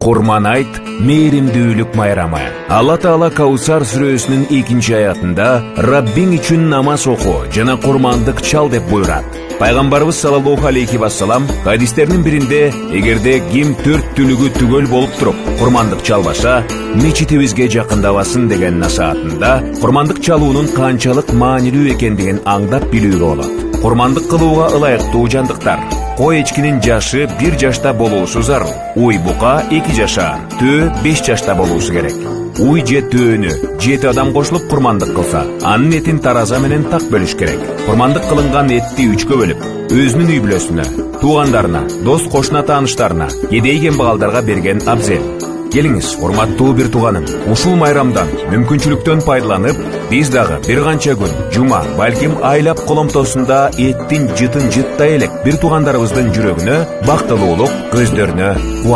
Курман айт мейримдүүлүк майрамы. Алла Таала Каусар сүрөсүнүн 2 аятында Раббиң үчүн намаз оку жана курмандык чал деп буйрат. Пайгамбарыбыз саллаллаху алейхи вассалам хадистеринин биринде эгерде ким 4 түлүгү түгөл болуп туруп курмандык чалбаса, мечитибизге жакындабасын деген насаатында курмандык чалуунун канчалык маанилүү экендигин аңдап билүүгө болот. Курмандык кылууга ылайыктуу жандыктар: кой эчкинин жашы 1 жашта болуусу зарыл. Уй бука 2 жашаан, төө 5 жашта болуусу керек. Уй же төөнү 7 адам кошулуп курмандык кылса, анын этин тараза менен так бөлүш керек. Курмандык кылынган этти 3кө бөлүп, өзүнүн үй бүлөсүнө, туугандарына, дос кошуна тааныштарына, кедей кембагалдарга берген абзел. Келиңиз, урматтуу бир тууганым, ушул майрамдан, мүмкүнчүлүктөн пайдаланып, биз дагы бир канча күн, жума, балким айлап коломтосунда эттин жытын жыттай элек бир туугандарыбыздын жүрөгүнө бактылуулук, көздөрүнө